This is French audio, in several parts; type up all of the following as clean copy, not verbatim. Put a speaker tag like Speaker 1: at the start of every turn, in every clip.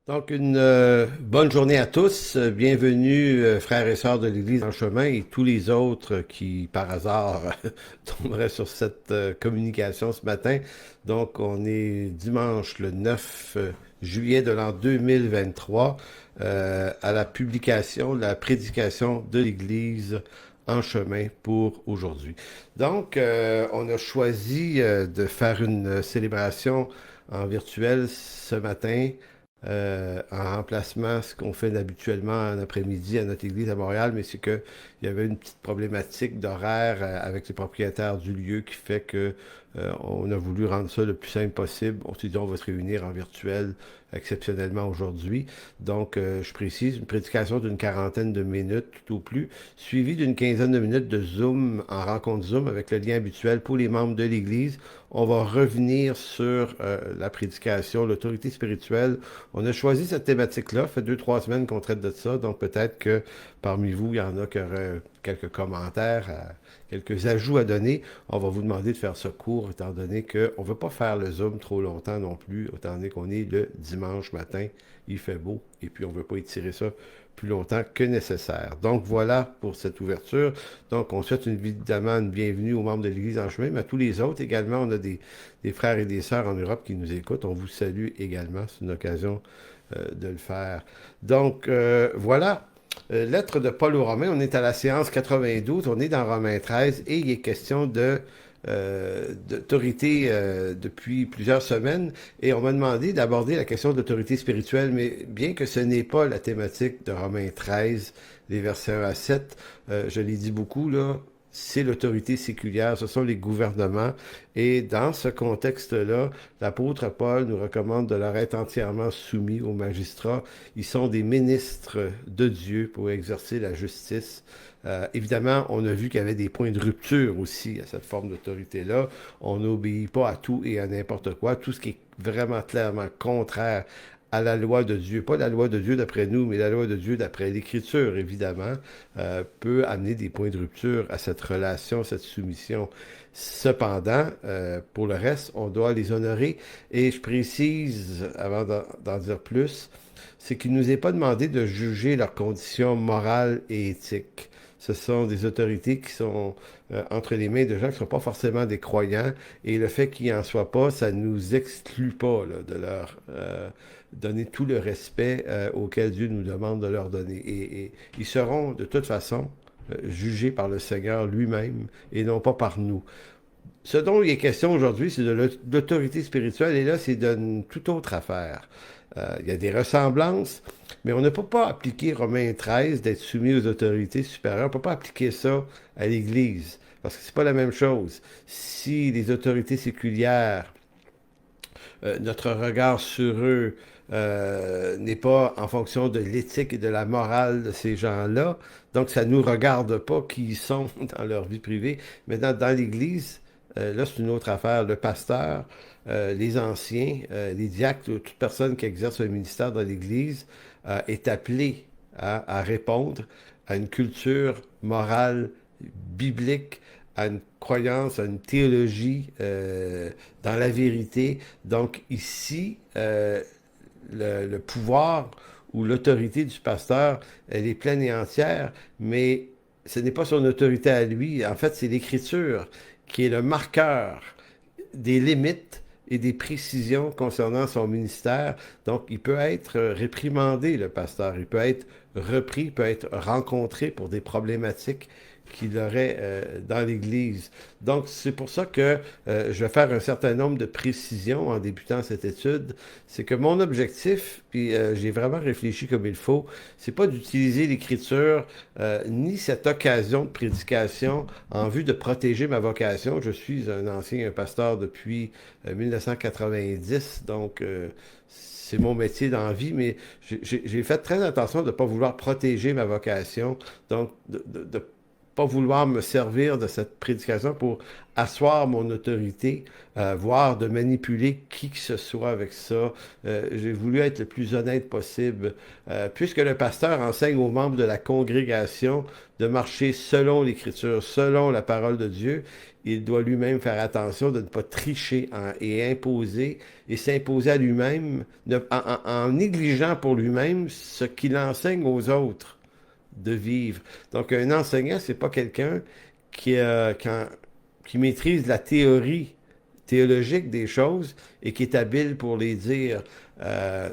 Speaker 1: Donc, une bonne journée à tous. Bienvenue, frères et sœurs de l'Église en chemin et tous les autres qui, par hasard, tomberaient sur cette communication ce matin. Donc, on est dimanche le 9 juillet de l'an 2023 à la publication, la prédication de l'Église en chemin pour aujourd'hui. Donc, on a choisi de faire une célébration en virtuel ce matin en remplacement ce qu'on fait habituellement en après-midi à notre église à Montréal, mais c'est que il y avait une petite problématique d'horaire avec les propriétaires du lieu qui fait que on a voulu rendre ça le plus simple possible. On s'est dit on va se réunir en virtuel exceptionnellement aujourd'hui. Donc, je précise, une prédication d'une quarantaine de minutes tout au plus, suivie d'une quinzaine de minutes de Zoom en rencontre Zoom avec le lien habituel pour les membres de l'Église. On va revenir sur la prédication, l'autorité spirituelle. On a choisi cette thématique-là, fait 2, 3 semaines qu'on traite de ça, donc peut-être que parmi vous, il y en a qui auraient quelques commentaires, quelques ajouts à donner. On va vous demander de faire ce cours, étant donné qu'on ne veut pas faire le Zoom trop longtemps non plus, étant donné qu'on est le dimanche matin, il fait beau, et puis on ne veut pas étirer ça plus longtemps que nécessaire. Donc voilà pour cette ouverture. Donc on souhaite évidemment une bienvenue aux membres de l'Église en chemin, mais à tous les autres également. On a des frères et des sœurs en Europe qui nous écoutent. On vous salue également. C'est une occasion de le faire. Donc voilà. Lettre de Paul aux Romains, on est à la séance 92, on est dans Romains 13 et il est question d'autorité depuis plusieurs semaines et on m'a demandé d'aborder la question d'autorité spirituelle, mais bien que ce n'est pas la thématique de Romains 13, les versets 1 à 7, je l'ai dit beaucoup, là, c'est l'autorité séculière, ce sont les gouvernements. Et dans ce contexte-là, l'apôtre Paul nous recommande de leur être entièrement soumis aux magistrats. Ils sont des ministres de Dieu pour exercer la justice. Évidemment, on a vu qu'il y avait des points de rupture aussi à cette forme d'autorité-là. On n'obéit pas à tout et à n'importe quoi. Tout ce qui est vraiment clairement contraire à la loi de Dieu, pas la loi de Dieu d'après nous, mais la loi de Dieu d'après l'Écriture, évidemment, peut amener des points de rupture à cette relation, cette soumission. Cependant, pour le reste, on doit les honorer. Et je précise, avant d'en dire plus, c'est qu'il ne nous est pas demandé de juger leurs conditions morales et éthiques. Ce sont des autorités qui sont entre les mains de gens qui ne sont pas forcément des croyants. Et le fait qu'ils n'en soient pas, ça ne nous exclut pas là, de leur donner tout le respect auquel Dieu nous demande de leur donner. Et ils seront de toute façon jugés par le Seigneur lui-même et non pas par nous. Ce dont il est question aujourd'hui, c'est de l'autorité spirituelle, et là, c'est d'une toute autre affaire. Il y a des ressemblances, mais on ne peut pas appliquer Romains 13 d'être soumis aux autorités supérieures. On ne peut pas appliquer ça à l'Église, parce que c'est pas la même chose. Si les autorités séculières, notre regard sur eux n'est pas en fonction de l'éthique et de la morale de ces gens-là, donc ça ne nous regarde pas qui ils sont dans leur vie privée. Maintenant, dans l'Église, là, c'est une autre affaire. Le pasteur, les anciens, les diacres, toute personne qui exerce un ministère dans l'Église est appelée à répondre à une culture morale biblique, à une croyance, à une théologie dans la vérité. Donc ici, le pouvoir ou l'autorité du pasteur, elle est pleine et entière, mais ce n'est pas son autorité à lui. En fait, c'est l'Écriture qui est le marqueur des limites et des précisions concernant son ministère. Donc, il peut être réprimandé, le pasteur. Il peut être repris, il peut être rencontré pour des problématiques qu'il aurait dans l'Église. Donc, c'est pour ça que je vais faire un certain nombre de précisions en débutant cette étude. C'est que mon objectif, puis j'ai vraiment réfléchi comme il faut, c'est pas d'utiliser l'Écriture ni cette occasion de prédication en vue de protéger ma vocation. Je suis un ancien pasteur depuis 1990, donc c'est mon métier dans la vie, mais j'ai fait très attention de ne pas vouloir protéger ma vocation, donc de pas vouloir me servir de cette prédication pour asseoir mon autorité, voire de manipuler qui que ce soit avec ça. J'ai voulu être le plus honnête possible, puisque le pasteur enseigne aux membres de la congrégation de marcher selon l'Écriture, selon la parole de Dieu. il doit lui-même faire attention de ne pas tricher et imposer, et s'imposer à lui-même, en négligeant pour lui-même ce qu'il enseigne aux autres de vivre. Donc, un enseignant, c'est pas quelqu'un qui maîtrise la théorie théologique des choses et qui est habile pour les dire.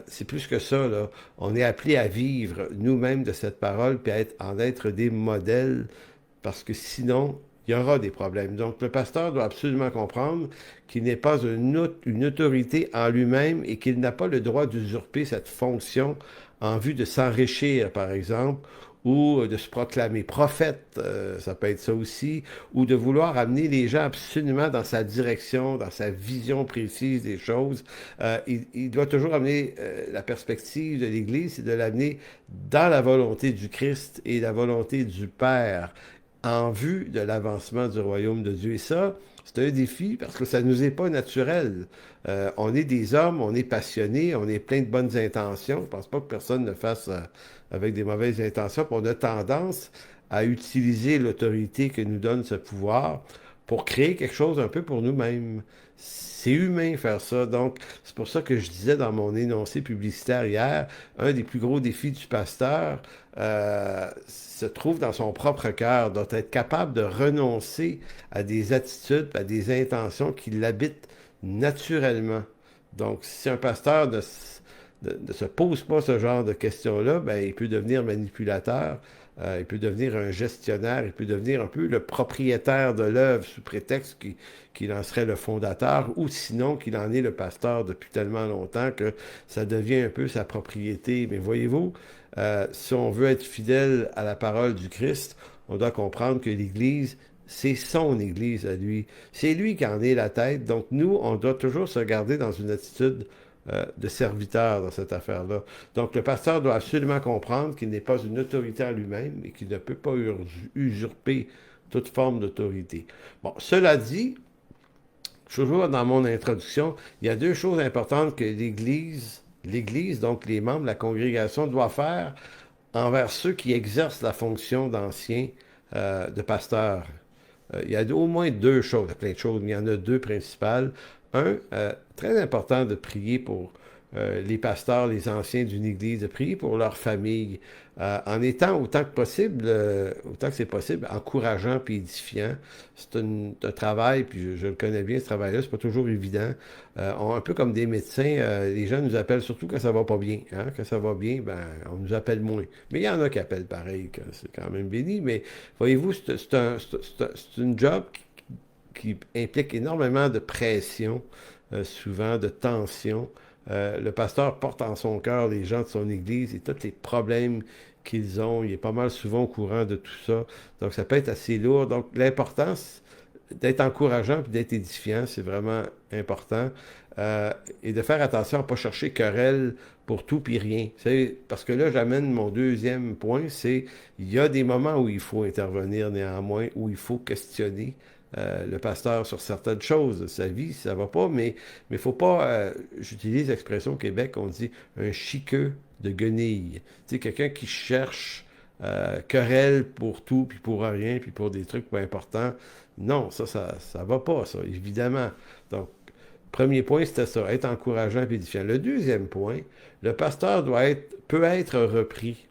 Speaker 1: C'est plus que ça, là. On est appelé à vivre nous-mêmes de cette parole, puis en être des modèles, parce que sinon, il y aura des problèmes. Donc, le pasteur doit absolument comprendre qu'il n'est pas une autorité en lui-même et qu'il n'a pas le droit d'usurper cette fonction en vue de s'enrichir, par exemple, ou de se proclamer prophète, ça peut être ça aussi, ou de vouloir amener les gens absolument dans sa direction, dans sa vision précise des choses. Il doit toujours amener la perspective de l'Église, c'est de l'amener dans la volonté du Christ et la volonté du Père en vue de l'avancement du royaume de Dieu. Et ça, c'est un défi parce que ça ne nous est pas naturel. On est des hommes, on est passionnés, on est plein de bonnes intentions. Je ne pense pas que personne ne fasse avec des mauvaises intentions. Puis on a tendance à utiliser l'autorité que nous donne ce pouvoir pour créer quelque chose un peu pour nous-mêmes. C'est humain faire ça. Donc, c'est pour ça que je disais dans mon énoncé publicitaire hier, un des plus gros défis du pasteur se trouve dans son propre cœur, doit être capable de renoncer à des attitudes, à des intentions qui l'habitent naturellement. Donc, si un pasteur ne se pose pas ce genre de questions-là, ben, il peut devenir manipulateur, il peut devenir un gestionnaire, il peut devenir un peu le propriétaire de l'œuvre sous prétexte qu'il en serait le fondateur, ou sinon qu'il en est le pasteur depuis tellement longtemps que ça devient un peu sa propriété. Mais voyez-vous, si on veut être fidèle à la parole du Christ, on doit comprendre que l'Église, c'est son Église à lui. C'est lui qui en est la tête. Donc nous, on doit toujours se garder dans une attitude de serviteur dans cette affaire-là. Donc le pasteur doit absolument comprendre qu'il n'est pas une autorité en lui-même et qu'il ne peut pas usurper toute forme d'autorité. Bon, cela dit, toujours dans mon introduction, il y a deux choses importantes que l'Église, donc les membres de la congrégation, doit faire envers ceux qui exercent la fonction d'anciens, de pasteurs. Il y a au moins deux choses, il y a plein de choses, mais il y en a deux principales. Un, très important de prier pour les pasteurs, les anciens d'une église, de prier pour leur famille, en étant autant que c'est possible, encourageant puis édifiant. C'est un travail, puis je le connais bien, ce travail-là, c'est pas toujours évident. Un peu comme des médecins, les gens nous appellent surtout quand ça va pas bien. Hein? Quand ça va bien, ben, on nous appelle moins. Mais il y en a qui appellent pareil, c'est quand même béni. Mais voyez-vous, c'est une job qui implique énormément de pression, souvent de tension. Le pasteur porte en son cœur les gens de son église et tous les problèmes qu'ils ont. Il est pas mal souvent au courant de tout ça. Donc, ça peut être assez lourd. Donc, l'importance d'être encourageant et d'être édifiant, c'est vraiment important. Et de faire attention à ne pas chercher querelle pour tout puis rien. Parce que là, j'amène mon deuxième point, c'est il y a des moments où il faut intervenir néanmoins, où il faut questionner le pasteur sur certaines choses de sa vie, si ça va pas, mais il faut pas, j'utilise l'expression au Québec, on dit un chiqueux de guenilles. Tu sais, quelqu'un qui cherche querelle pour tout, puis pour rien, puis pour des trucs pas importants. Non, ça va pas, ça, évidemment. Donc, premier point, c'était ça, être encourageant et édifiant. Le deuxième point, le pasteur peut être repris.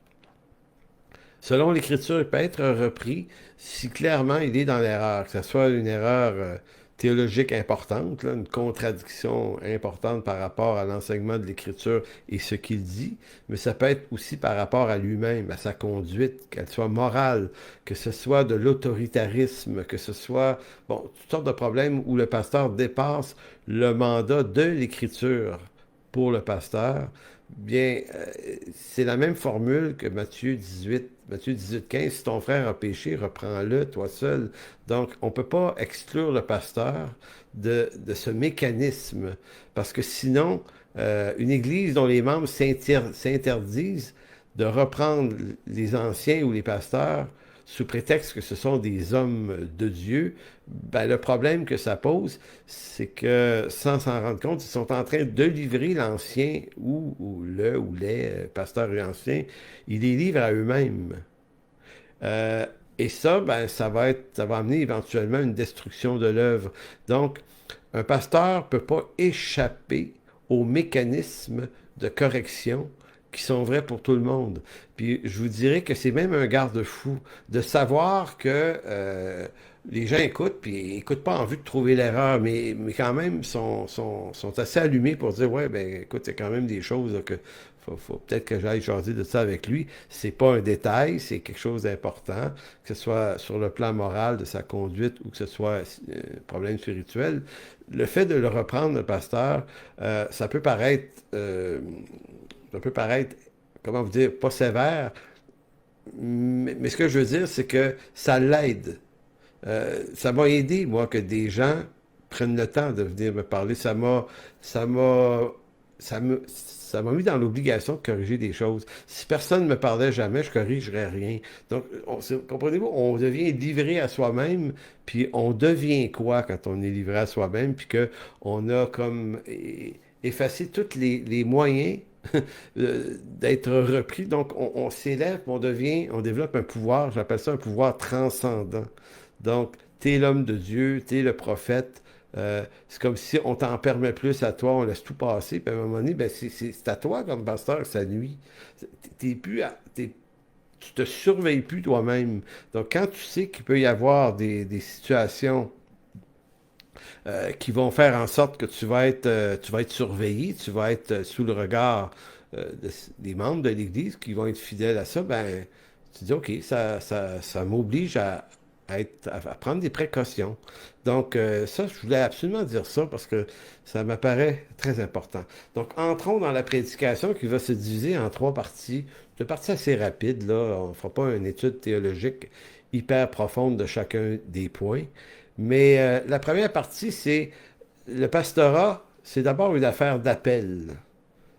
Speaker 1: Selon l'Écriture, il peut être repris si clairement il est dans l'erreur, que ce soit une erreur théologique importante, là, une contradiction importante par rapport à l'enseignement de l'Écriture et ce qu'il dit, mais ça peut être aussi par rapport à lui-même, à sa conduite, qu'elle soit morale, que ce soit de l'autoritarisme, que ce soit, bon, toutes sortes de problèmes où le pasteur dépasse le mandat de l'Écriture pour le pasteur. Bien, c'est la même formule que Matthieu 18, 15. Si ton frère a péché, reprends-le, toi seul. Donc, on ne peut pas exclure le pasteur de ce mécanisme, parce que sinon, une église dont les membres s'interdisent de reprendre les anciens ou les pasteurs sous prétexte que ce sont des hommes de Dieu, ben, le problème que ça pose, c'est que sans s'en rendre compte, ils sont en train de livrer l'ancien ou les pasteurs et anciens, ils les livrent à eux-mêmes. Et ça, ben, ça va amener éventuellement une destruction de l'œuvre. Donc, un pasteur ne peut pas échapper aux mécanismes de correction qui sont vrais pour tout le monde. Puis je vous dirais que c'est même un garde-fou de savoir que les gens écoutent, puis ils n'écoutent pas en vue de trouver l'erreur, mais quand même sont assez allumés pour dire, ouais, ben écoute, il y a quand même des choses là, que faut peut-être que j'aille jaser de ça avec lui. C'est pas un détail, c'est quelque chose d'important, que ce soit sur le plan moral de sa conduite ou que ce soit un problème spirituel. Le fait de le reprendre, le pasteur, ça peut paraître, comment vous dire, pas sévère, mais ce que je veux dire, c'est que ça l'aide. Ça m'a aidé, moi, que des gens prennent le temps de venir me parler. Ça m'a, ça m'a mis dans l'obligation de corriger des choses. Si personne ne me parlait jamais, je corrigerais rien. Donc, comprenez-vous, on devient livré à soi-même, puis on devient quoi quand on est livré à soi-même, puis que on a comme effacé tous les moyens d'être repris. Donc, on s'élève, on développe un pouvoir, j'appelle ça un pouvoir transcendant. Donc, t'es l'homme de Dieu, t'es le prophète. C'est comme si on t'en permet plus à toi, on laisse tout passer. Puis à un moment donné, ben c'est à toi comme pasteur que ça nuit. T'es plus tu te surveilles plus toi-même. Donc, quand tu sais qu'il peut y avoir des situations qui vont faire en sorte que tu vas être surveillé, tu vas être sous le regard des membres de l'Église qui vont être fidèles à ça, ben, tu dis, OK, ça m'oblige à prendre des précautions. Donc, ça, je voulais absolument dire ça parce que ça m'apparaît très important. Donc, entrons dans la prédication qui va se diviser en trois parties. Deux parties assez rapides, là. On ne fera pas une étude théologique hyper profonde de chacun des points. Mais la première partie, c'est le pastorat, c'est d'abord une affaire d'appel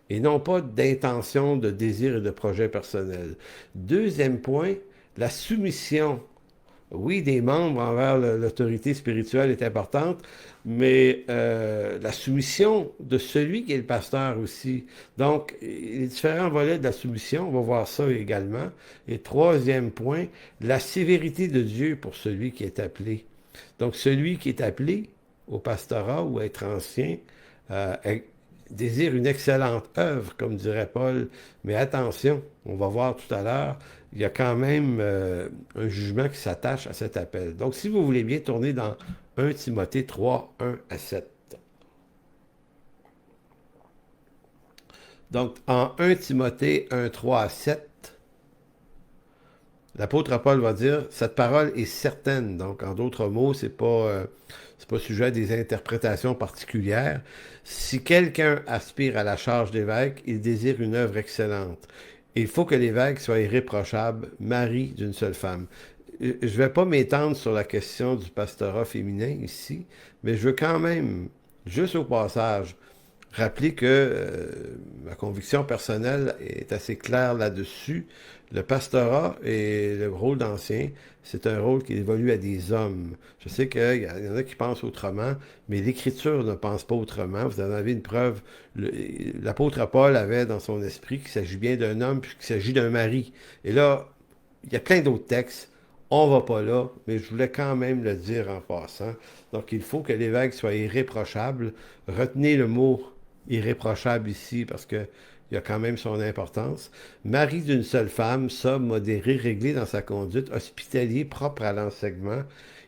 Speaker 1: et non pas d'intention, de désir et de projet personnel. Deuxième point, la soumission. Oui, des membres envers l'autorité spirituelle est importante, mais la soumission de celui qui est le pasteur aussi. Donc, les différents volets de la soumission, on va voir ça également. Et troisième point, la sévérité de Dieu pour celui qui est appelé. Donc, celui qui est appelé au pastorat ou à être ancien euh, désire une excellente œuvre, comme dirait Paul, mais attention, on va voir tout à l'heure, il y a quand même un jugement qui s'attache à cet appel. Donc, si vous voulez bien tourner dans 1 Timothée 3, 1 à 7. Donc, en 1 Timothée 1, 3 à 7, l'apôtre Paul va dire, cette parole est certaine. Donc, en d'autres mots, c'est pas sujet à des interprétations particulières. Si quelqu'un aspire à la charge d'évêque, il désire une œuvre excellente. Il faut que l'évêque soit irréprochable, mari d'une seule femme. Je ne vais pas m'étendre sur la question du pastorat féminin ici, mais je veux quand même, juste au passage, rappeler que ma conviction personnelle est assez claire là-dessus. Le pastorat et le rôle d'ancien, c'est un rôle qui évolue à des hommes. Je sais qu'il y en a qui pensent autrement, mais l'Écriture ne pense pas autrement. Vous en avez une preuve. L'apôtre Paul avait dans son esprit qu'il s'agit bien d'un homme puis qu'il s'agit d'un mari. Et là, il y a plein d'autres textes. On va pas là, mais je voulais quand même le dire en passant. Donc, il faut que l'évêque soit irréprochable. Retenez le mot irréprochable ici parce que il y a quand même son importance. Mari d'une seule femme, sobre, modéré, réglé dans sa conduite, hospitalier, propre à l'enseignement.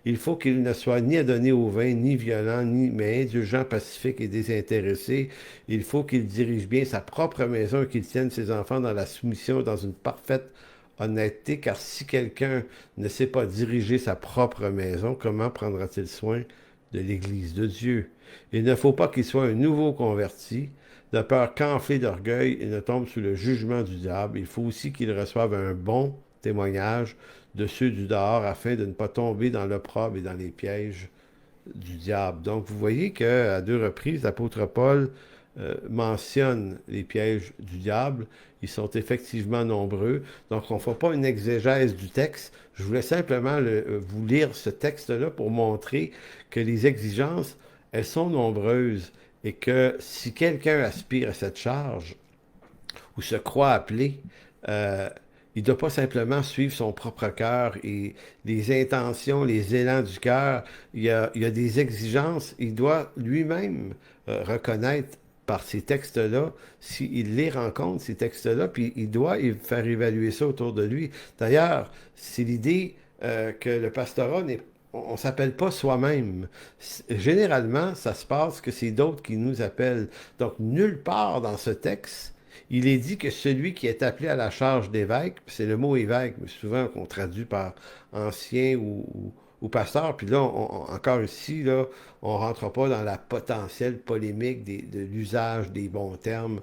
Speaker 1: Il faut qu'il ne soit ni adonné au vin, ni violent, mais indulgent, pacifique et désintéressé. Il faut qu'il dirige bien sa propre maison et qu'il tienne ses enfants dans la soumission, dans une parfaite honnêteté, car si quelqu'un ne sait pas diriger sa propre maison, comment prendra-t-il soin de l'Église de Dieu? Il ne faut pas qu'il soit un nouveau converti, de peur qu'enflé d'orgueil, il ne tombe sous le jugement du diable. Il faut aussi qu'il reçoive un bon témoignage de ceux du dehors afin de ne pas tomber dans l'opprobre et dans les pièges du diable. Donc, vous voyez qu'à deux reprises, l'apôtre Paul mentionne les pièges du diable. Ils sont effectivement nombreux. Donc, on ne fait pas une exégèse du texte. Je voulais simplement vous lire ce texte-là pour montrer que les exigences, elles sont nombreuses et que si quelqu'un aspire à cette charge ou se croit appelé, euh, Il ne doit pas simplement suivre son propre cœur et les intentions, les élans du cœur. Il y a des exigences. Il doit lui-même reconnaître par ces textes-là, s'il les rencontre, ces textes-là, puis il doit faire évaluer ça autour de lui. D'ailleurs, c'est l'idée que le pastorat n'est on ne s'appelle pas soi-même. Généralement, ça se passe que c'est d'autres qui nous appellent. Donc, nulle part dans ce texte, il est dit que celui qui est appelé à la charge d'évêque, c'est le mot évêque, mais souvent qu'on traduit par ancien ou pasteur, puis là, encore ici, là, on ne rentre pas dans la potentielle polémique de l'usage des bons termes.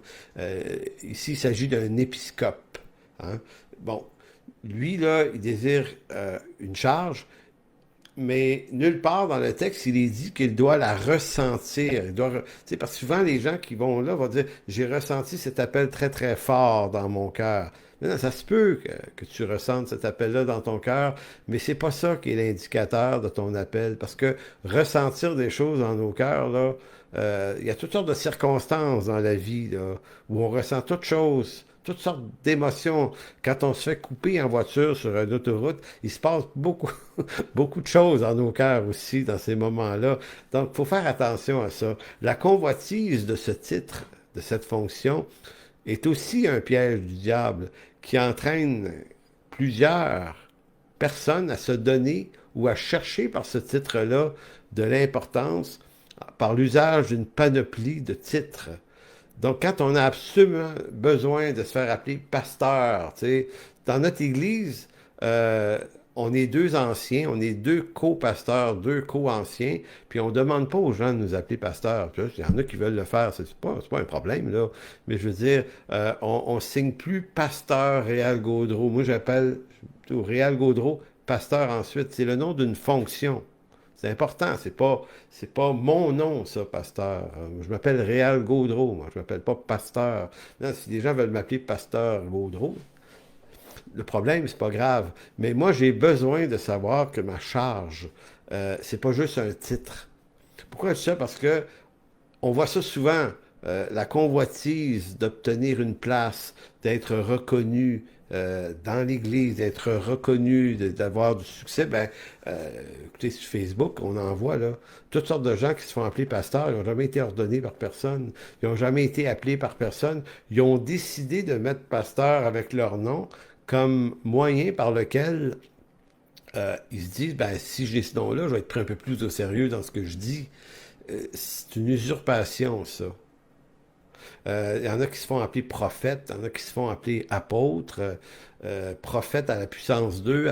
Speaker 1: Ici, il s'agit d'un épiscope. Hein? Bon, lui, là, il désire une charge, mais nulle part dans le texte, il est dit qu'il doit la ressentir. Parce que souvent, les gens qui vont là vont dire, j'ai ressenti cet appel très, très fort dans mon cœur. Maintenant, ça se peut que tu ressentes cet appel-là dans ton cœur, mais c'est pas ça qui est l'indicateur de ton appel. Parce que ressentir des choses dans nos cœurs, là, il y a toutes sortes de circonstances dans la vie, là, où on ressent toutes choses, toutes sortes d'émotions. Quand on se fait couper en voiture sur une autoroute, il se passe beaucoup, beaucoup de choses dans nos cœurs aussi dans ces moments-là. Donc, il faut faire attention à ça. La convoitise de ce titre, de cette fonction, est aussi un piège du diable qui entraîne plusieurs personnes à se donner ou à chercher par ce titre-là de l'importance par l'usage d'une panoplie de titres. Donc, quand on a absolument besoin de se faire appeler pasteur, tu sais, dans notre Église, on est deux anciens, on est deux co-pasteurs, deux co-anciens, puis on ne demande pas aux gens de nous appeler pasteur. Il y en a qui veulent le faire, c'est pas un problème, là. Mais je veux dire, on ne signe plus pasteur Réal Gaudreau. Moi, j'appelle Réal Gaudreau pasteur ensuite. C'est le nom d'une fonction. C'est important, c'est pas mon nom, ça, pasteur. Je m'appelle Réal Gaudreau, moi, je m'appelle pas pasteur. Non, si les gens veulent m'appeler pasteur Gaudreau, le problème, c'est pas grave. Mais moi, j'ai besoin de savoir que ma charge, c'est pas juste un titre. Pourquoi je dis ça? Parce que on voit ça souvent, la convoitise d'obtenir une place, d'être reconnu dans l'Église, d'être reconnu, d'avoir du succès. Ben, écoutez, sur Facebook, on en voit là, toutes sortes de gens qui se font appeler pasteurs, ils n'ont jamais été ordonnés par personne, ils n'ont jamais été appelés par personne, ils ont décidé de mettre pasteur avec leur nom comme moyen par lequel ils se disent, ben, si j'ai ce nom-là, je vais être pris un peu plus au sérieux dans ce que je dis. C'est une usurpation, ça. Il y en a qui se font appeler prophètes, il y en a qui se font appeler apôtres, prophètes à la puissance 2.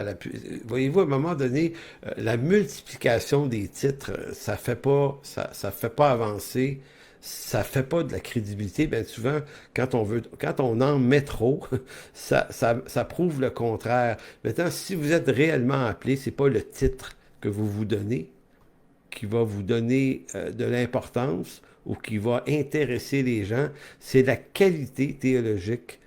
Speaker 1: Voyez-vous, à un moment donné, la multiplication des titres, ça fait pas avancer, ça fait pas de la crédibilité. Bien souvent, quand on en met trop, ça prouve le contraire. Maintenant, si vous êtes réellement appelé, c'est pas le titre que vous vous donnez qui va vous donner de l'importance ou qui va intéresser les gens, c'est la qualité théologique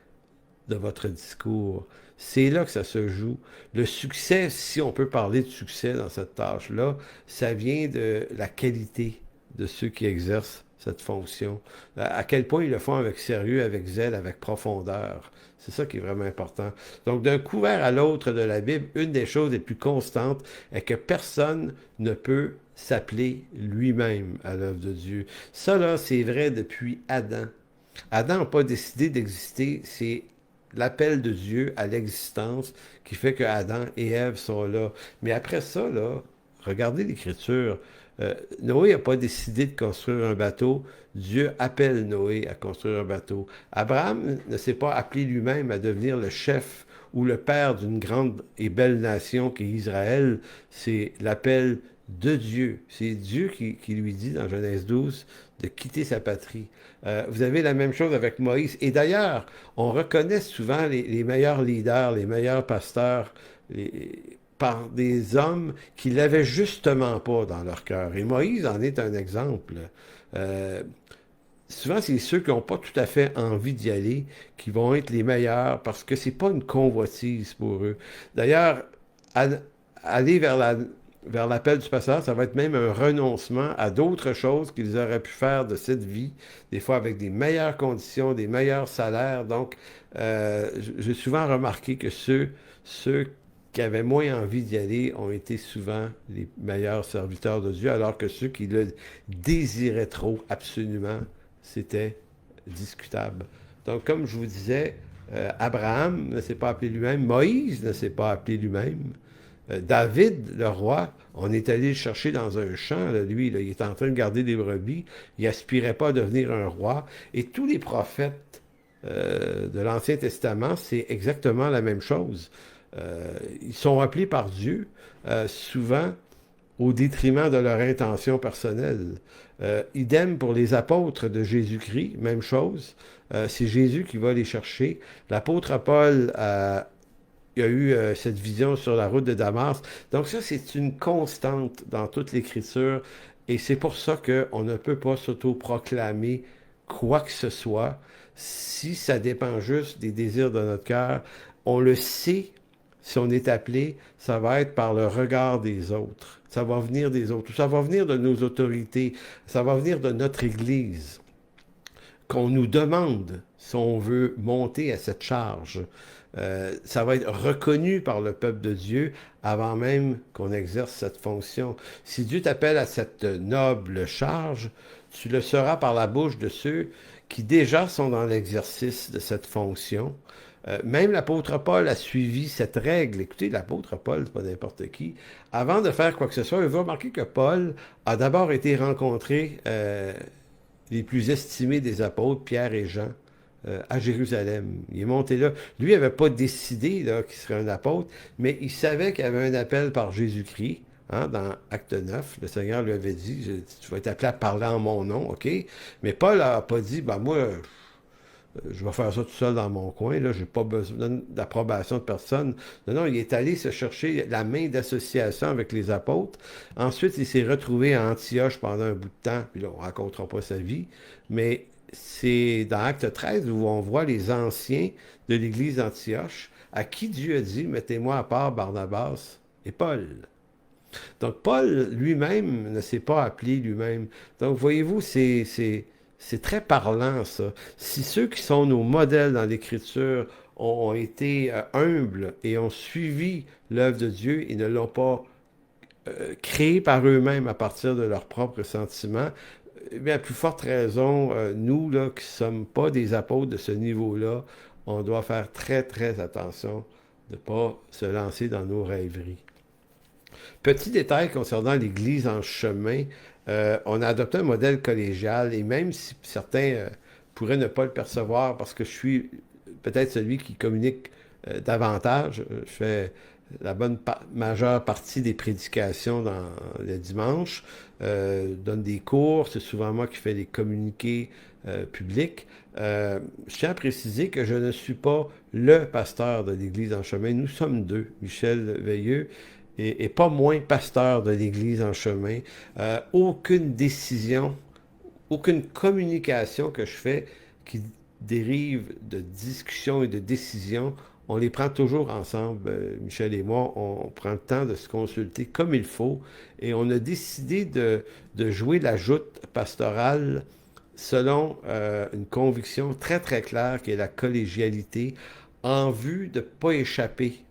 Speaker 1: de votre discours. C'est là que ça se joue. Le succès, si on peut parler de succès dans cette tâche-là, ça vient de la qualité de ceux qui exercent cette fonction. À quel point ils le font avec sérieux, avec zèle, avec profondeur. C'est ça qui est vraiment important. Donc, d'un couvert à l'autre de la Bible, une des choses les plus constantes est que personne ne peut s'appeler lui-même à l'œuvre de Dieu. Ça, là, c'est vrai depuis Adam. Adam n'a pas décidé d'exister, c'est l'appel de Dieu à l'existence qui fait que Adam et Ève sont là. Mais après ça, là, regardez l'Écriture. Noé n'a pas décidé de construire un bateau. Dieu appelle Noé à construire un bateau. Abraham ne s'est pas appelé lui-même à devenir le chef ou le père d'une grande et belle nation qui est Israël. C'est l'appel de Dieu. C'est Dieu qui lui dit dans Genèse 12 de quitter sa patrie. Vous avez la même chose avec Moïse. Et d'ailleurs, on reconnaît souvent les meilleurs leaders, les meilleurs pasteurs, par des hommes qui l'avaient justement pas dans leur cœur. Et Moïse en est un exemple. Souvent, c'est ceux qui n'ont pas tout à fait envie d'y aller qui vont être les meilleurs parce que c'est pas une convoitise pour eux. D'ailleurs, aller vers vers l'appel du pasteur, ça va être même un renoncement à d'autres choses qu'ils auraient pu faire de cette vie, des fois avec des meilleures conditions, des meilleurs salaires. Donc, j'ai souvent remarqué que ceux qui avaient moins envie d'y aller ont été souvent les meilleurs serviteurs de Dieu, alors que ceux qui le désiraient trop, absolument, c'était discutable. Donc, comme je vous disais, Abraham ne s'est pas appelé lui-même, Moïse ne s'est pas appelé lui-même. David, le roi, on est allé le chercher dans un champ, là, lui, là, il était en train de garder des brebis, il aspirait pas à devenir un roi, et tous les prophètes de l'Ancien Testament, c'est exactement la même chose. Ils sont appelés par Dieu, souvent au détriment de leur intention personnelle. Idem pour les apôtres de Jésus-Christ, même chose. C'est Jésus qui va les chercher. L'apôtre Paul il y a eu cette vision sur la route de Damas. Donc ça, c'est une constante dans toute l'Écriture. Et c'est pour ça qu'on ne peut pas s'auto-proclamer quoi que ce soit si ça dépend juste des désirs de notre cœur. On le sait, si on est appelé, ça va être par le regard des autres. Ça va venir des autres. Ça va venir de nos autorités. Ça va venir de notre Église. Qu'on nous demande si on veut monter à cette charge. Ça va être reconnu par le peuple de Dieu avant même qu'on exerce cette fonction. Si Dieu t'appelle à cette noble charge, tu le seras par la bouche de ceux qui déjà sont dans l'exercice de cette fonction. Même l'apôtre Paul a suivi cette règle. Écoutez, l'apôtre Paul, c'est pas n'importe qui. Avant de faire quoi que ce soit, il va remarquer que Paul a d'abord été rencontré les plus estimés des apôtres, Pierre et Jean, à Jérusalem. Il est monté là. Lui, il n'avait pas décidé qu'il serait un apôtre, mais il savait qu'il y avait un appel par Jésus-Christ. Hein, dans Acte 9, le Seigneur lui avait dit, tu vas être appelé à parler en mon nom, OK? Mais Paul n'a pas dit, ben moi, je vais faire ça tout seul dans mon coin, là, je n'ai pas besoin d'approbation de personne. Non, non, il est allé se chercher la main d'association avec les apôtres. Ensuite, il s'est retrouvé à Antioche pendant un bout de temps, puis là, on ne racontera pas sa vie, mais c'est dans Acte 13 où on voit les anciens de l'église d'Antioche, à qui Dieu a dit, mettez-moi à part Barnabas et Paul. Donc, Paul lui-même ne s'est pas appelé lui-même. Donc, voyez-vous, c'est très parlant, ça. Si ceux qui sont nos modèles dans l'Écriture ont été humbles et ont suivi l'œuvre de Dieu et ne l'ont pas créé par eux-mêmes à partir de leurs propres sentiments, eh bien, à plus forte raison, nous, là, qui ne sommes pas des apôtres de ce niveau-là, on doit faire très, très attention de ne pas se lancer dans nos rêveries. Petit détail concernant l'Église en chemin, on a adopté un modèle collégial et même si certains pourraient ne pas le percevoir parce que je suis peut-être celui qui communique davantage, je fais la majeure partie des prédications dans le dimanche, donne des cours, c'est souvent moi qui fais les communiqués publics. Je tiens à préciser que je ne suis pas le pasteur de l'Église en chemin, nous sommes deux, Michel Veilleux et pas moins pasteur de l'Église en chemin. Aucune décision, aucune communication que je fais qui dérive de discussions et de décisions, on les prend toujours ensemble, Michel et moi, on prend le temps de se consulter comme il faut et on a décidé de jouer la joute pastorale selon une conviction très très claire qui est la collégialité en vue de ne pas échapper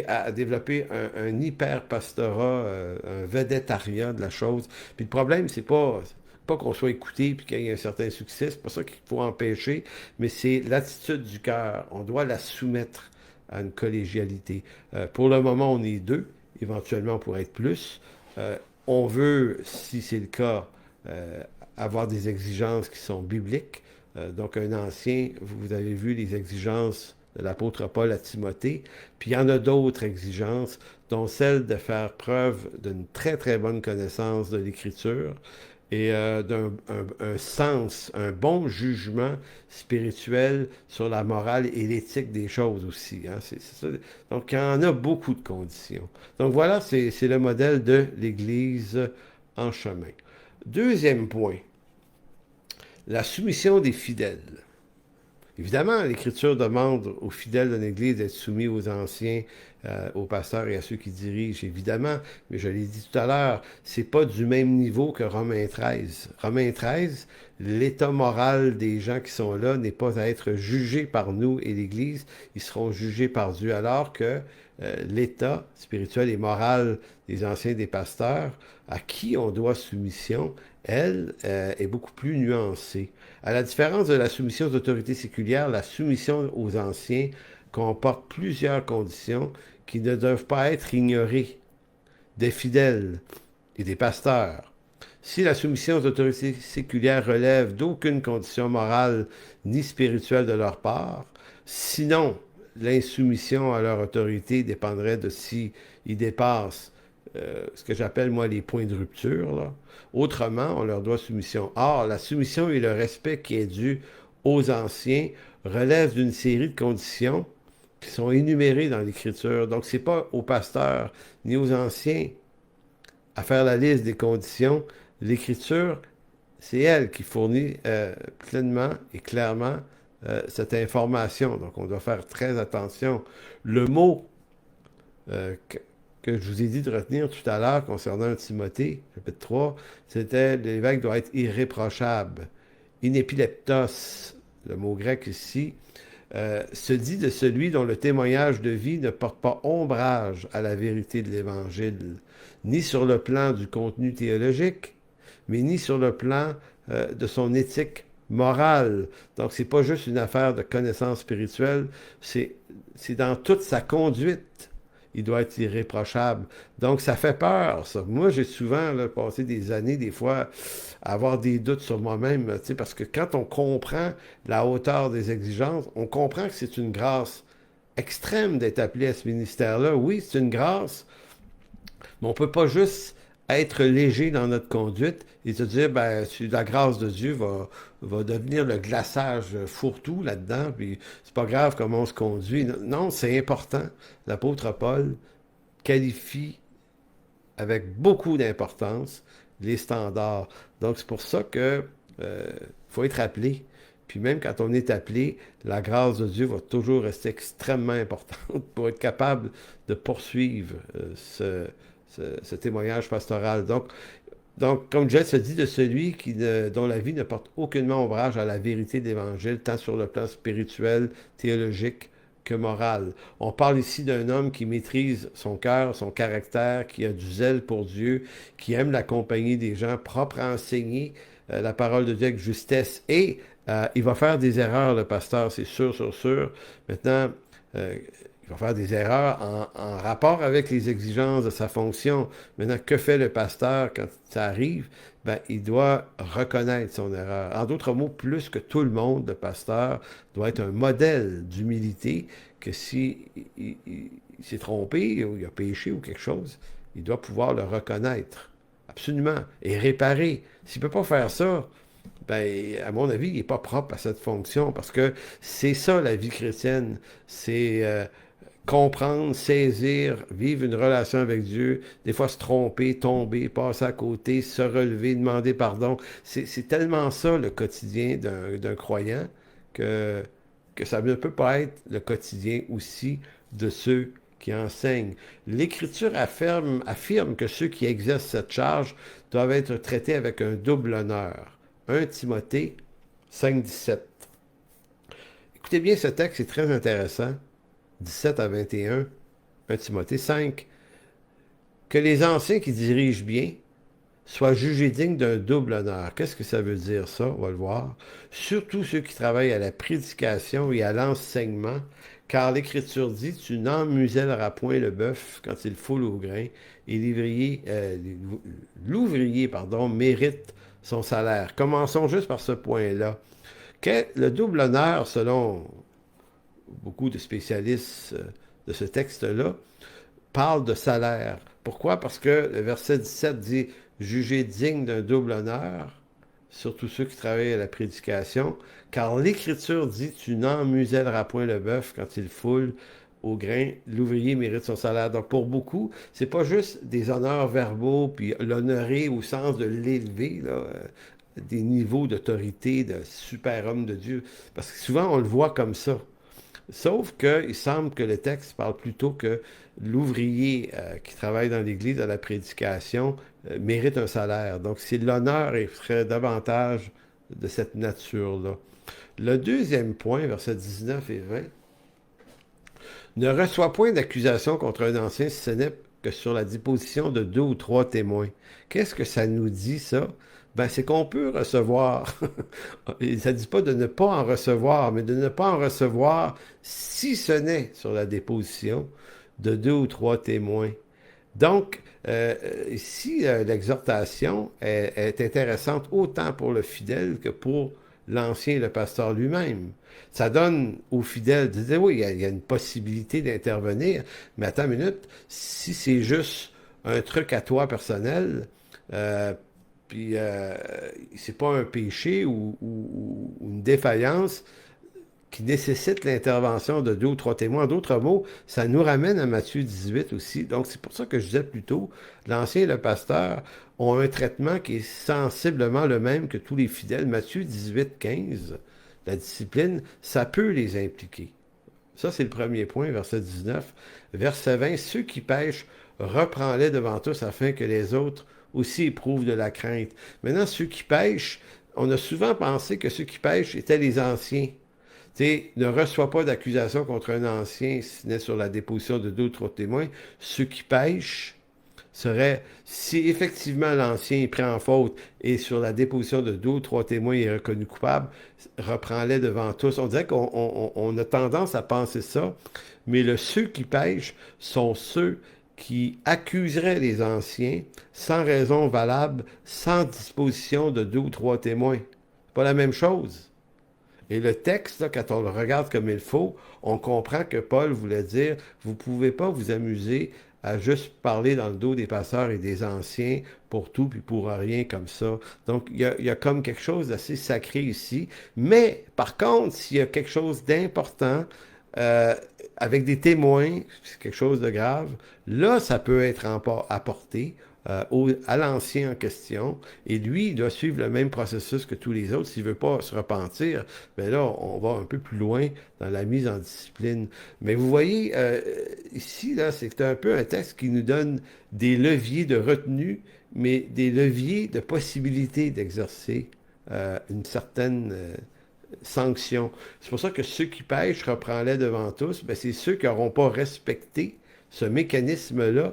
Speaker 1: à développer un hyper-pastorat, un vedettariat de la chose. Puis le problème, c'est pas qu'on soit écouté puis qu'il y ait un certain succès, c'est pas ça qu'il faut empêcher, mais c'est l'attitude du cœur. On doit la soumettre à une collégialité. Pour le moment, on est deux. Éventuellement, on pourrait être plus. On veut, si c'est le cas, avoir des exigences qui sont bibliques. Donc, un ancien, vous avez vu les exigences de l'apôtre Paul à Timothée. Puis il y en a d'autres exigences, dont celle de faire preuve d'une très, très bonne connaissance de l'Écriture et d'un un sens, un bon jugement spirituel sur la morale et l'éthique des choses aussi. Hein. C'est ça. Donc, il y en a beaucoup de conditions. Donc, voilà, c'est le modèle de l'Église en chemin. Deuxième point, la soumission des fidèles. Évidemment, l'Écriture demande aux fidèles de l'Église d'être soumis aux anciens aux pasteurs et à ceux qui dirigent, évidemment, mais je l'ai dit tout à l'heure, c'est pas du même niveau que Romains 13. Romains 13, l'état moral des gens qui sont là n'est pas à être jugé par nous et l'Église, ils seront jugés par Dieu, alors que l'état spirituel et moral des anciens des pasteurs, à qui on doit soumission, elle, est beaucoup plus nuancée. À la différence de la soumission aux autorités séculières, la soumission aux anciens comporte plusieurs conditions qui ne doivent pas être ignorées des fidèles et des pasteurs. Si la soumission aux autorités séculières relève d'aucune condition morale ni spirituelle de leur part, sinon l'insoumission à leur autorité dépendrait de si ils dépassent ce que j'appelle, moi, les points de rupture, là. Autrement, on leur doit soumission. Or, la soumission et le respect qui est dû aux anciens relèvent d'une série de conditions qui sont énumérées dans l'Écriture. Donc, c'est pas aux pasteurs ni aux anciens à faire la liste des conditions. L'Écriture, c'est elle qui fournit pleinement et clairement cette information. Donc, on doit faire très attention. Le mot que je vous ai dit de retenir tout à l'heure concernant Timothée, chapitre 3, c'était l'évêque doit être irréprochable. Inépileptos, le mot grec ici, se dit de celui dont le témoignage de vie ne porte pas ombrage à la vérité de l'Évangile, ni sur le plan du contenu théologique, mais ni sur le plan de son éthique morale. Donc, c'est pas juste une affaire de connaissance spirituelle, c'est dans toute sa conduite. Il doit être irréprochable. Donc, ça fait peur, ça. Moi, j'ai souvent là, passé des années, des fois, à avoir des doutes sur moi-même, tu sais, parce que quand on comprend la hauteur des exigences, on comprend que c'est une grâce extrême d'être appelé à ce ministère-là. Oui, c'est une grâce, mais on ne peut pas juste être léger dans notre conduite et se dire, ben, la grâce de Dieu va devenir le glaçage fourre-tout là-dedans, puis c'est pas grave comment on se conduit. Non, c'est important. L'apôtre Paul qualifie avec beaucoup d'importance les standards. Donc, c'est pour ça que faut être appelé. Puis même quand on est appelé, la grâce de Dieu va toujours rester extrêmement importante pour être capable de poursuivre ce témoignage pastoral. Donc, comme Jess se dit de celui dont la vie ne porte aucunement ombrage à la vérité de l'Évangile, tant sur le plan spirituel, théologique que moral. On parle ici d'un homme qui maîtrise son cœur, son caractère, qui a du zèle pour Dieu, qui aime la compagnie des gens, propre à enseigner la parole de Dieu avec justesse. Et il va faire des erreurs, le pasteur, c'est sûr, sûr, sûr. Maintenant, il va faire des erreurs en rapport avec les exigences de sa fonction. Maintenant, que fait le pasteur quand ça arrive? Ben, il doit reconnaître son erreur. En d'autres mots, plus que tout le monde, le pasteur doit être un modèle d'humilité que si il s'est trompé ou il a péché ou quelque chose, il doit pouvoir le reconnaître. Absolument. Et réparer. S'il ne peut pas faire ça, ben, à mon avis, il n'est pas propre à cette fonction parce que c'est ça la vie chrétienne. C'est comprendre, saisir, vivre une relation avec Dieu, des fois se tromper, tomber, passer à côté, se relever, demander pardon. C'est tellement ça le quotidien d'un croyant que ça ne peut pas être le quotidien aussi de ceux qui enseignent. L'Écriture affirme que ceux qui exercent cette charge doivent être traités avec un double honneur. 1 Timothée 5,17. Écoutez bien ce texte, c'est très intéressant. 17 à 21, 1 Timothée 5, que les anciens qui dirigent bien soient jugés dignes d'un double honneur. Qu'est-ce que ça veut dire ça? On va le voir. Surtout ceux qui travaillent à la prédication et à l'enseignement, car l'Écriture dit, tu n'emmuselleras point le bœuf quand il foule au grain, et l'ouvrier, mérite son salaire. Commençons juste par ce point-là. Le double honneur, selon beaucoup de spécialistes de ce texte-là, parlent de salaire. Pourquoi? Parce que le verset 17 dit « Jugez digne d'un double honneur, surtout ceux qui travaillent à la prédication, car l'Écriture dit « Tu n'emmuselleras point le bœuf quand il foule au grain, l'ouvrier mérite son salaire. » Donc pour beaucoup, c'est pas juste des honneurs verbaux, puis l'honorer au sens de l'élever, là, des niveaux d'autorité, de super-homme de Dieu, parce que souvent on le voit comme ça. Sauf qu'il semble que le texte parle plutôt que l'ouvrier qui travaille dans l'Église à la prédication mérite un salaire. Donc, c'est l'honneur et serait davantage de cette nature-là. Le deuxième point, versets 19 et 20, ne reçoit point d'accusation contre un ancien si ce n'est que sur la déposition de 2 ou 3 témoins. Qu'est-ce que ça nous dit, ça? Ben, c'est qu'on peut recevoir. Ça ne dit pas de ne pas en recevoir, mais de ne pas en recevoir si ce n'est sur la déposition de 2 ou 3 témoins. Donc, ici, l'exhortation est intéressante autant pour le fidèle que pour l'ancien, le pasteur lui-même. Ça donne aux fidèles de dire, oui, il y a une possibilité d'intervenir, mais attends une minute, si c'est juste un truc à toi personnel, euh, puis c'est pas un péché ou une défaillance, qui nécessite l'intervention de 2 ou 3 témoins. En d'autres mots, ça nous ramène à Matthieu 18 aussi. Donc, c'est pour ça que je disais plus tôt, l'ancien et le pasteur ont un traitement qui est sensiblement le même que tous les fidèles. Matthieu 18, 15, la discipline, ça peut les impliquer. Ça, c'est le premier point, verset 19. Verset 20, ceux qui pêchent, reprends-les devant tous afin que les autres aussi éprouvent de la crainte. Maintenant, ceux qui pêchent, on a souvent pensé que ceux qui pêchent étaient les anciens. T'sais, ne reçoit pas d'accusation contre un ancien si ce n'est sur la déposition de 2 ou 3 témoins. Ceux qui pêchent seraient, si effectivement l'ancien est pris en faute et sur la déposition de 2 ou 3 témoins il est reconnu coupable, reprends-les devant tous. On dirait qu'on a tendance à penser ça, mais ceux qui pêchent sont ceux qui accuseraient les anciens sans raison valable, sans disposition de 2 ou 3 témoins. C'est pas la même chose. Et le texte, là, quand on le regarde comme il faut, on comprend que Paul voulait dire, vous ne pouvez pas vous amuser à juste parler dans le dos des pasteurs et des anciens pour tout puis pour rien comme ça. Donc, il y a comme quelque chose d'assez sacré ici. Mais, par contre, s'il y a quelque chose d'important, euh, avec des témoins, c'est quelque chose de grave, là, ça peut être apporté à l'ancien en question, et lui, il doit suivre le même processus que tous les autres. S'il ne veut pas se repentir, bien là, on va un peu plus loin dans la mise en discipline. Mais vous voyez, ici, là, c'est un peu un texte qui nous donne des leviers de retenue, mais des leviers de possibilité d'exercer une certaine sanction. C'est pour ça que ceux qui pêchent, reprends-les devant tous, ben, c'est ceux qui n'auront pas respecté ce mécanisme-là.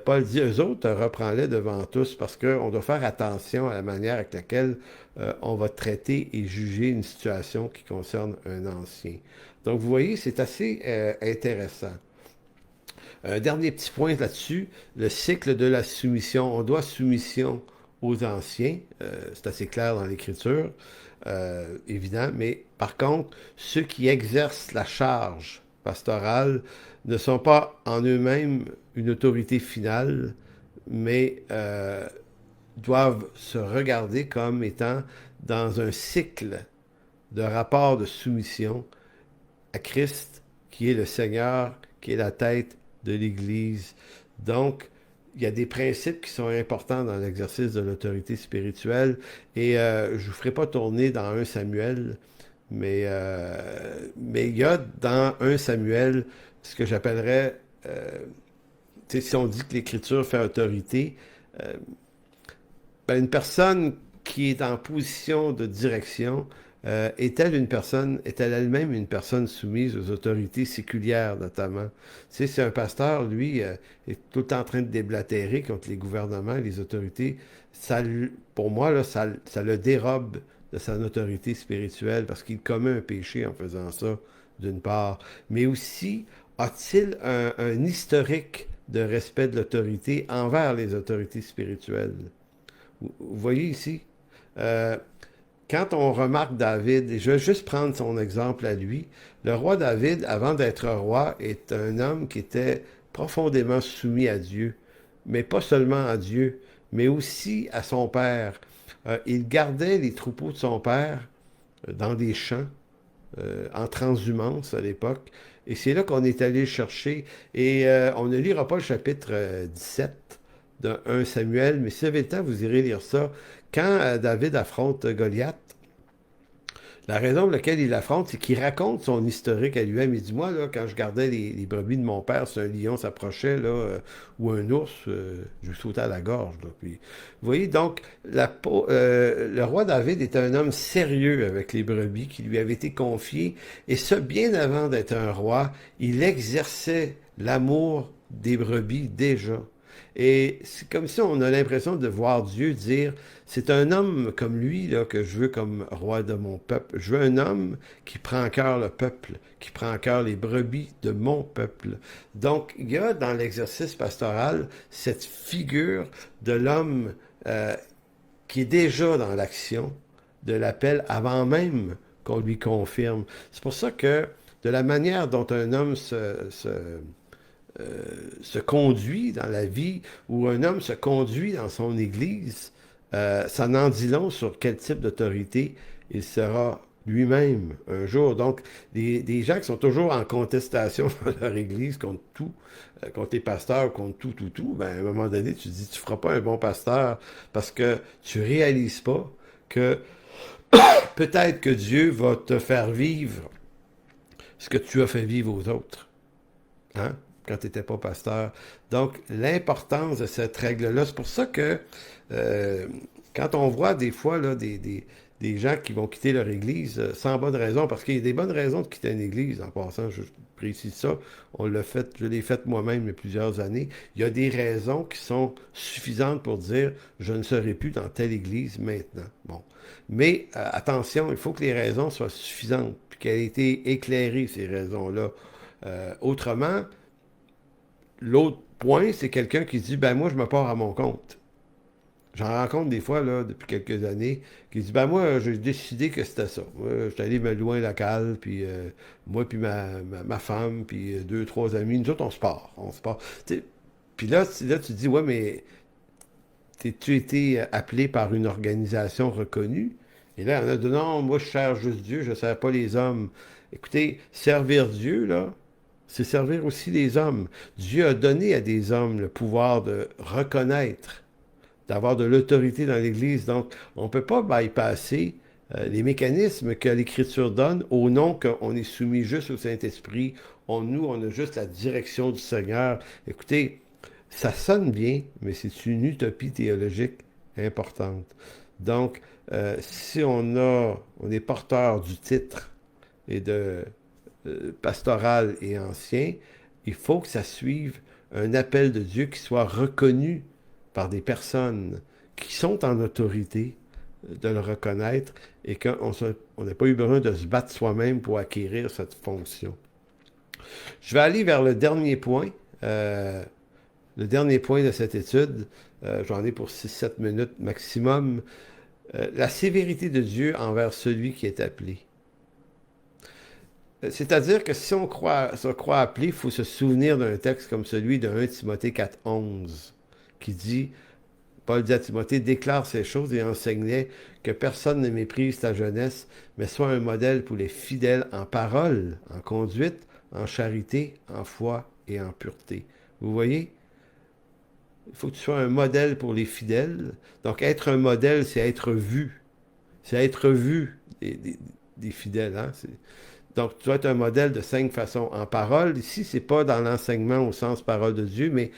Speaker 1: Paul dit, eux autres, reprends-les devant tous, parce qu'on doit faire attention à la manière avec laquelle on va traiter et juger une situation qui concerne un ancien. Donc, vous voyez, c'est assez intéressant. Un dernier petit point là-dessus, le cycle de la soumission. On doit soumission aux anciens, c'est assez clair dans l'Écriture, évident, mais par contre, ceux qui exercent la charge pastorale ne sont pas en eux-mêmes une autorité finale, mais doivent se regarder comme étant dans un cycle de rapport de soumission à Christ, qui est le Seigneur, qui est la tête de l'Église. Donc, il y a des principes qui sont importants dans l'exercice de l'autorité spirituelle. Et je ne vous ferai pas tourner dans 1 Samuel, mais il y a dans 1 Samuel ce que j'appellerais, si on dit que l'Écriture fait autorité, ben une personne qui est en position de direction, est-elle elle-même une personne soumise aux autorités séculières, notamment? Tu sais, si un pasteur, lui, est tout le temps en train de déblatérer contre les gouvernements et les autorités, pour moi, là, ça le dérobe de sa autorité spirituelle parce qu'il commet un péché en faisant ça, d'une part. Mais aussi, a-t-il un historique de respect de l'autorité envers les autorités spirituelles? Vous voyez ici? Euh, Quand on remarque David, et je vais juste prendre son exemple à lui, le roi David, avant d'être roi, est un homme qui était profondément soumis à Dieu, mais pas seulement à Dieu, mais aussi à son père. Il gardait les troupeaux de son père dans des champs, en transhumance à l'époque, et c'est là qu'on est allé chercher, et on ne lira pas le chapitre 17 de 1 Samuel, mais si vous avez le temps, vous irez lire ça. Quand David affronte Goliath, La raison pour laquelle il l'affronte, c'est qu'il raconte son historique à lui-même. Il dit, moi, là, quand je gardais les brebis de mon père, si un lion s'approchait, là, ou un ours, je lui sautais à la gorge. Là. Puis, vous voyez, donc, le roi David était un homme sérieux avec les brebis qui lui avaient été confiées. Et ce, bien avant d'être un roi, il exerçait l'amour des brebis déjà. Et c'est comme si on a l'impression de voir Dieu dire, c'est un homme comme lui là, que je veux comme roi de mon peuple. Je veux un homme qui prend en cœur le peuple, qui prend en cœur les brebis de mon peuple. Donc, il y a dans l'exercice pastoral cette figure de l'homme qui est déjà dans l'action, de l'appel avant même qu'on lui confirme. C'est pour ça que de la manière dont un homme se conduit dans la vie, ou un homme se conduit dans son Église, ça n'en dit long sur quel type d'autorité il sera lui-même un jour. Donc, des gens qui sont toujours en contestation dans leur Église contre tout, contre les pasteurs, contre tout, ben, à un moment donné, tu te dis, tu feras pas un bon pasteur parce que tu réalises pas que peut-être que Dieu va te faire vivre ce que tu as fait vivre aux autres. Hein? Quand tu n'étais pas pasteur. Donc, l'importance de cette règle-là, c'est pour ça que quand on voit des fois là, des gens qui vont quitter leur église sans bonne raison, parce qu'il y a des bonnes raisons de quitter une église, en passant, je précise ça, on l'a fait, je l'ai fait moi-même il y a plusieurs années. Il y a des raisons qui sont suffisantes pour dire je ne serai plus dans telle église maintenant. Bon. Mais attention, il faut que les raisons soient suffisantes, puis qu'elles aient été éclairées, ces raisons-là. Autrement, l'autre point, c'est quelqu'un qui dit, ben moi, je me pars à mon compte. J'en rencontre des fois, là, depuis quelques années, qui dit, ben moi, j'ai décidé que c'était ça. Moi, je suis allé me louer un local, puis moi, puis ma femme, puis deux, trois amis, nous autres, on se part. On se part. Puis là, tu dis, ouais, mais tu été appelé par une organisation reconnue? Et là, on a dit, non, moi, je sers juste Dieu, je ne sers pas les hommes. Écoutez, servir Dieu, là, c'est servir aussi les hommes. Dieu a donné à des hommes le pouvoir de reconnaître, d'avoir de l'autorité dans l'Église. Donc, on ne peut pas bypasser les mécanismes que l'Écriture donne au nom qu'on est soumis juste au Saint-Esprit. Nous, on a juste la direction du Seigneur. Écoutez, ça sonne bien, mais c'est une utopie théologique importante. Donc, si on est porteur du titre et de pastoral et ancien, il faut que ça suive un appel de Dieu qui soit reconnu par des personnes qui sont en autorité de le reconnaître et qu'on n'a pas eu besoin de se battre soi-même pour acquérir cette fonction. Je vais aller vers le dernier point de cette étude. J'en ai pour 6-7 minutes maximum. La sévérité de Dieu envers celui qui est appelé. C'est-à-dire que si on se croit appelé, il faut se souvenir d'un texte comme celui de 1 Timothée 4,11 qui dit, Paul dit à Timothée, déclare ces choses et enseigne-les, que personne ne méprise ta jeunesse, mais sois un modèle pour les fidèles en parole, en conduite, en charité, en foi et en pureté. Vous voyez? Il faut que tu sois un modèle pour les fidèles. Donc, être un modèle, c'est être vu. C'est être vu des fidèles. Hein? Donc, tu dois être un modèle de 5 façons. En parole, ici, c'est pas dans l'enseignement au sens parole de Dieu, mais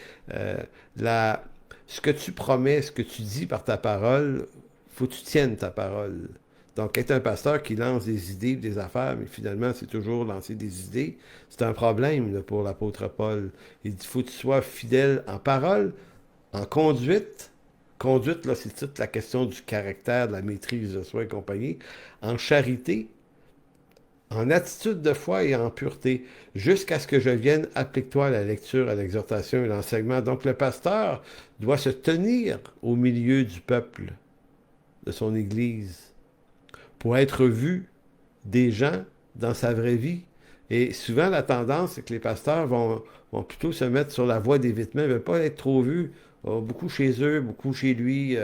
Speaker 1: ce que tu promets, ce que tu dis par ta parole, faut que tu tiennes ta parole. Donc, être un pasteur qui lance des idées, des affaires, mais finalement, c'est toujours lancer des idées, c'est un problème là, pour l'apôtre Paul. Il dit, faut que tu sois fidèle en parole, en conduite. Conduite, là, c'est toute la question du caractère, de la maîtrise de soi et compagnie. En charité, en attitude de foi et en pureté, jusqu'à ce que je vienne, applique-toi à la lecture, à l'exhortation et à l'enseignement. Donc le pasteur doit se tenir au milieu du peuple, de son Église, pour être vu des gens dans sa vraie vie. Et souvent, la tendance, c'est que les pasteurs vont plutôt se mettre sur la voie d'évitement. Ils ne veulent pas être trop vus. Beaucoup chez eux, beaucoup chez lui.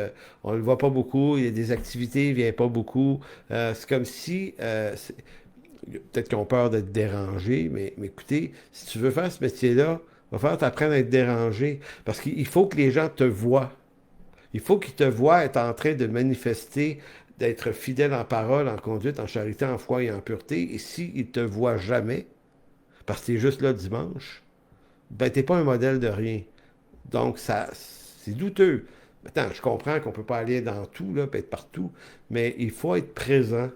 Speaker 1: On ne le voit pas beaucoup. Il y a des activités, il ne vient pas beaucoup. C'est comme si... peut-être qu'ils ont peur d'être dérangés, mais écoutez, si tu veux faire ce métier-là, il va falloir t'apprendre à être dérangé. Parce qu'il faut que les gens te voient. Il faut qu'ils te voient être en train de manifester d'être fidèle en parole, en conduite, en charité, en foi et en pureté. Et s'il ne te voit jamais, parce que tu es juste là dimanche, ben, tu n'es pas un modèle de rien. Donc, ça, c'est douteux. Attends, je comprends qu'on ne peut pas aller dans tout, là, peut être partout, mais il faut être présent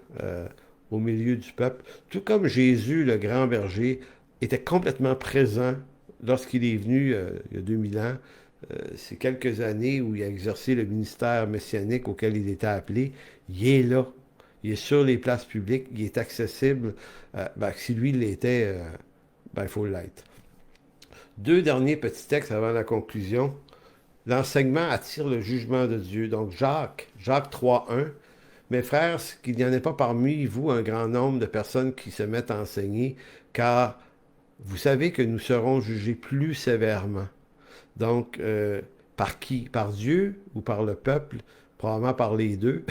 Speaker 1: au milieu du peuple. Tout comme Jésus, le grand berger, était complètement présent lorsqu'il est venu il y a 2000 ans. Ces quelques années où il a exercé le ministère messianique auquel il était appelé, il est là. Il est sur les places publiques, il est accessible. Ben, si lui l'était, ben, il faut l'être. Deux derniers petits textes avant la conclusion. L'enseignement attire le jugement de Dieu. Donc Jacques 3.1. Mes frères, qu'il n'y en ait pas parmi vous un grand nombre de personnes qui se mettent à enseigner, car vous savez que nous serons jugés plus sévèrement. Donc, par qui? Par Dieu ou par le peuple? Probablement par les deux,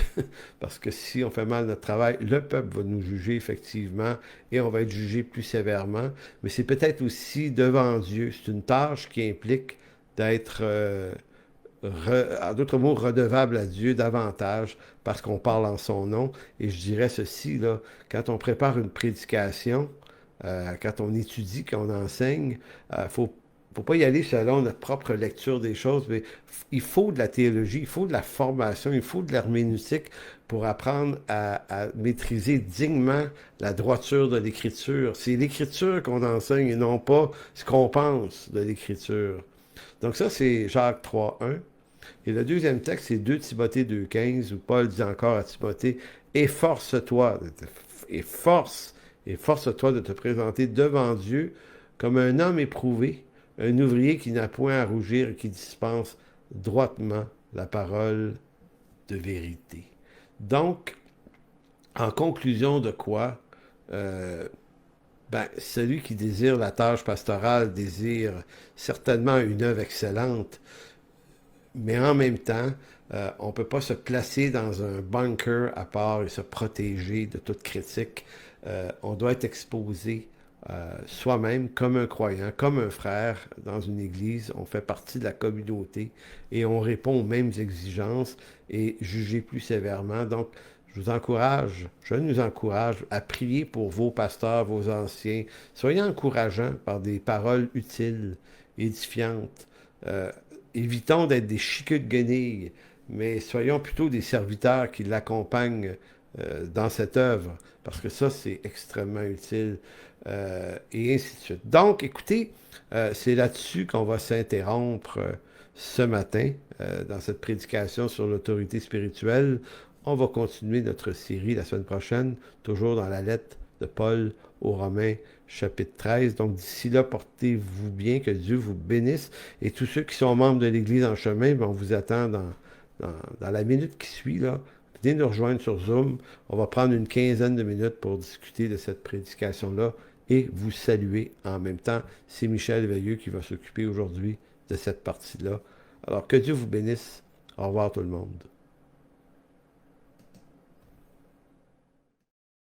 Speaker 1: parce que si on fait mal notre travail, le peuple va nous juger effectivement et on va être jugé plus sévèrement. Mais c'est peut-être aussi devant Dieu. C'est une tâche qui implique d'être, en d'autres mots, redevable à Dieu davantage parce qu'on parle en son nom. Et je dirais ceci, là, quand on prépare une prédication, quand on étudie, quand on enseigne, faut pas y aller selon notre propre lecture des choses, mais il faut de la théologie, il faut de la formation, il faut de l'herméneutique pour apprendre à maîtriser dignement la droiture de l'Écriture. C'est l'Écriture qu'on enseigne et non pas ce qu'on pense de l'Écriture. Donc ça, c'est Jacques 3.1. Et le deuxième texte, c'est 2 Timothée 2.15, où Paul dit encore à Timothée, efforce-toi, efforce-toi de te présenter devant Dieu comme un homme éprouvé, un ouvrier qui n'a point à rougir et qui dispense droitement la parole de vérité. Donc, en conclusion de quoi, ben, celui qui désire la tâche pastorale désire certainement une œuvre excellente, mais en même temps, on ne peut pas se placer dans un bunker à part et se protéger de toute critique. On doit être exposé soi-même comme un croyant, comme un frère dans une église. On fait partie de la communauté et on répond aux mêmes exigences et juger plus sévèrement. Donc, je nous encourage à prier pour vos pasteurs, vos anciens. Soyez encourageants par des paroles utiles, édifiantes. Euh, Évitons d'être des chiqueux de guenilles, mais soyons plutôt des serviteurs qui l'accompagnent dans cette œuvre, parce que ça, c'est extrêmement utile, et ainsi de suite. Donc, écoutez, c'est là-dessus qu'on va s'interrompre ce matin, dans cette prédication sur l'autorité spirituelle. On va continuer notre série la semaine prochaine, toujours dans la lettre de Paul aux Romains, chapitre 13. Donc, d'ici là, portez-vous bien, que Dieu vous bénisse. Et tous ceux qui sont membres de l'Église en chemin, ben, on vous attend dans la minute qui suit, là. Venez nous rejoindre sur Zoom. On va prendre une quinzaine de minutes pour discuter de cette prédication-là et vous saluer en même temps. C'est Michel Veilleux qui va s'occuper aujourd'hui de cette partie-là. Alors, que Dieu vous bénisse. Au revoir tout le monde.